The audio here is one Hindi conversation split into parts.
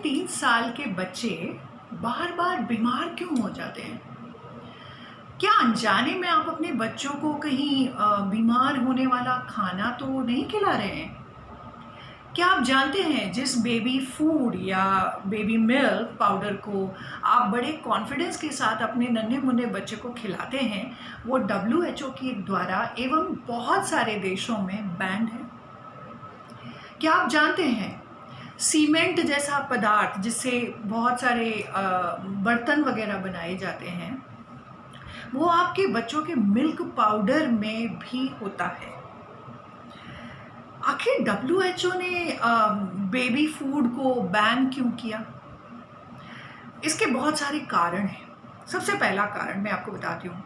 3 साल के बच्चे बार बार बीमार क्यों हो जाते हैं? क्या अनजाने में आप अपने बच्चों को कहीं बीमार होने वाला खाना तो नहीं खिला रहे हैं? क्या आप जानते हैं जिस बेबी फूड या बेबी मिल्क पाउडर को आप बड़े कॉन्फिडेंस के साथ अपने नन्हे मुन्ने बच्चे को खिलाते हैं, वो WHO के द्वारा एवं बहुत सारे देशों में बैंड है? क्या आप जानते हैं सीमेंट जैसा पदार्थ जिससे बहुत सारे बर्तन वगैरह बनाए जाते हैं, वो आपके बच्चों के मिल्क पाउडर में भी होता है? आखिर WHO ने बेबी फूड को बैन क्यों किया? इसके बहुत सारे कारण हैं। सबसे पहला कारण मैं आपको बताती हूँ।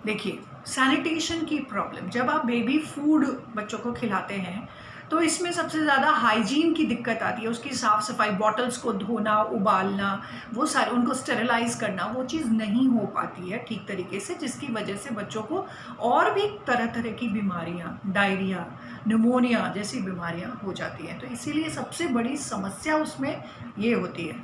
देखिए, सैनिटेशन की प्रॉब्लम। जब आप बेबी फूड बच्चों को खिलाते हैं तो इसमें सबसे ज़्यादा हाइजीन की दिक्कत आती है। उसकी साफ़ सफाई, बॉटल्स को धोना, उबालना, वो सारे उनको स्टेरिलाइज करना, वो चीज़ नहीं हो पाती है ठीक तरीके से, जिसकी वजह से बच्चों को और भी तरह तरह की बीमारियाँ, डायरिया, निमोनिया जैसी बीमारियाँ हो जाती हैं। तो इसीलिए सबसे बड़ी समस्या उसमें ये होती है।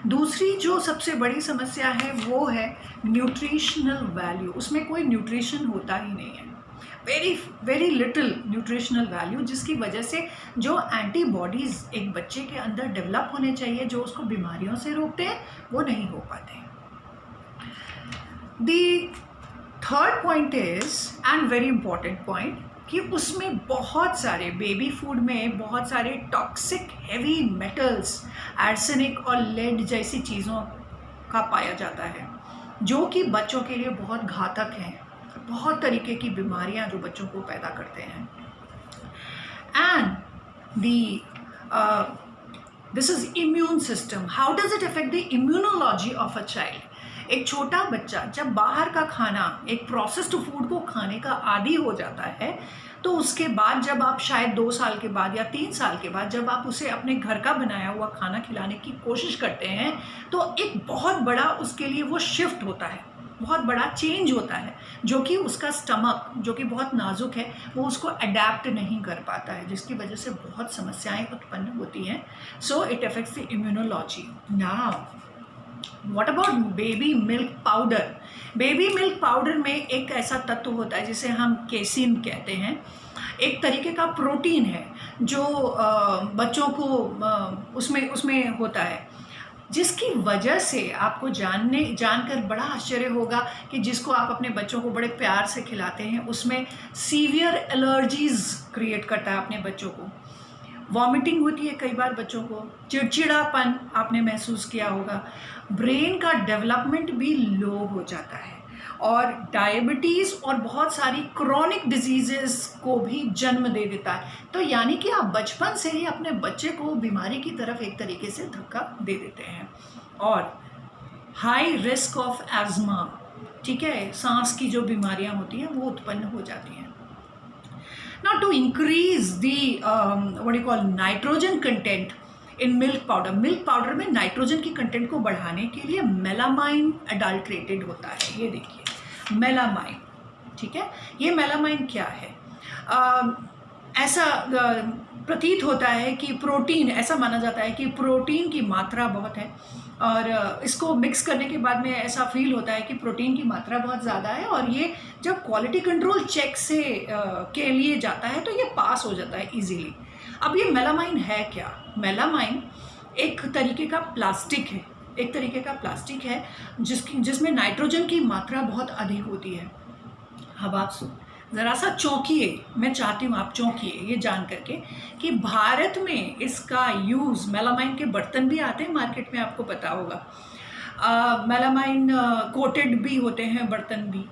दूसरी जो सबसे बड़ी समस्या है वो है न्यूट्रिशनल वैल्यू। उसमें कोई न्यूट्रिशन होता ही नहीं है, वेरी लिटिल न्यूट्रिशनल वैल्यू, जिसकी वजह से जो एंटीबॉडीज़ एक बच्चे के अंदर डेवलप होने चाहिए, जो उसको बीमारियों से रोकते हैं, वो नहीं हो पाते हैं। दी third point is and very important point कि उसमें बहुत सारे बेबी फूड में बहुत सारे टॉक्सिक हैवी मेटल्स, आर्सेनिक और लेड जैसी चीज़ों का पाया जाता है, जो कि बच्चों के लिए बहुत घातक हैं। बहुत तरीके की बीमारियां जो बच्चों को पैदा करते हैं। And this is immune system. How does it affect the immunology of a child? एक छोटा बच्चा जब बाहर का खाना, एक प्रोसेस्ड फूड को खाने का आदी हो जाता है, तो उसके बाद जब आप शायद 2 साल के बाद या 3 साल के बाद जब आप उसे अपने घर का बनाया हुआ खाना खिलाने की कोशिश करते हैं, तो एक बहुत बड़ा उसके लिए वो शिफ्ट होता है, बहुत बड़ा चेंज होता है, जो कि उसका स्टमक, जो कि बहुत नाजुक है, वो उसको अडेप्ट नहीं कर पाता है, जिसकी वजह से बहुत समस्याएं उत्पन्न होती हैं। So it affects the immunology. Now what about baby milk powder? Baby milk powder में एक ऐसा तत्व होता है जिसे हम केसिन कहते हैं। एक तरीके का प्रोटीन है जो बच्चों को उसमें होता है, जिसकी वजह से आपको जानकर बड़ा आश्चर्य होगा कि जिसको आप अपने बच्चों को बड़े प्यार से खिलाते हैं, उसमें सीवियर एलर्जीज क्रिएट करता है अपने बच्चों को। वॉमिटिंग होती है कई बार बच्चों को, चिड़चिड़ापन आपने महसूस किया होगा, ब्रेन का डेवलपमेंट भी लो हो जाता है, और डायबिटीज़ और बहुत सारी क्रॉनिक डिजीजेस को भी जन्म दे देता है। तो यानी कि आप बचपन से ही अपने बच्चे को बीमारी की तरफ एक तरीके से धक्का दे देते हैं। और हाई रिस्क ऑफ एज़मा, ठीक है, सांस की जो बीमारियां होती हैं वो उत्पन्न हो जाती हैं। Now to increase the what you call nitrogen content in milk powder में नाइट्रोजन की कंटेंट को बढ़ाने के लिए मेलामाइन अडल्ट्रेटेड होता है। ये देखिए मेलामाइन, ठीक है। ये मेलामाइन क्या है? ऐसा प्रतीत होता है कि प्रोटीन, ऐसा माना जाता है कि प्रोटीन की मात्रा बहुत है, और इसको मिक्स करने के बाद में ऐसा फील होता है कि प्रोटीन की मात्रा बहुत ज़्यादा है, और ये जब क्वालिटी कंट्रोल चेक से के लिए जाता है तो ये पास हो जाता है इजीली। अब ये मेलामाइन है क्या? मेलामाइन एक तरीके का प्लास्टिक है, जिसमें नाइट्रोजन की मात्रा बहुत अधिक होती है। अब आप ज़रा सा चौंकिए, मैं चाहती हूँ आप चौंकिए ये जान करके कि भारत में इसका यूज़, मेलामाइन के बर्तन भी आते हैं मार्केट में, आपको पता होगा। मेलामाइन कोटेड भी होते हैं बर्तन भी,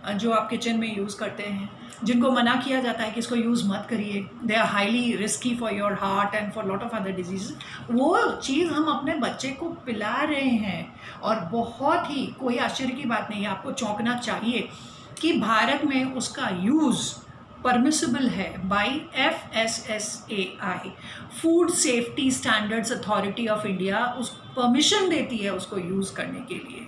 जो आप किचन में यूज़ करते हैं, जिनको मना किया जाता है कि इसको यूज़ मत करिए, they are highly risky for your heart and for lot of other disease. वो चीज़ हम अपने बच्चे को पिला रहे हैं, और बहुत ही कोई आश्चर्य की बात नहीं है, आपको चौंकना चाहिए कि भारत में उसका यूज़ परमिसिबल है by FSSAI, food safety standards authority of India, उस परमिशन देती है उसको यूज़ करने के लिए।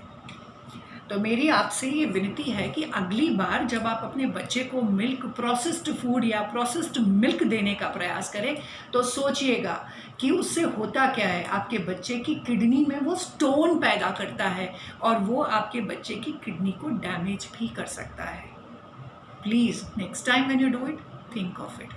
तो मेरी आपसे ये विनती है कि अगली बार जब आप अपने बच्चे को मिल्क प्रोसेस्ड फूड या प्रोसेस्ड मिल्क देने का प्रयास करें तो सोचिएगा कि उससे होता क्या है। आपके बच्चे की किडनी में वो स्टोन पैदा करता है और वो आपके बच्चे की किडनी को डैमेज भी कर सकता है। Please next time when you do it, think of it.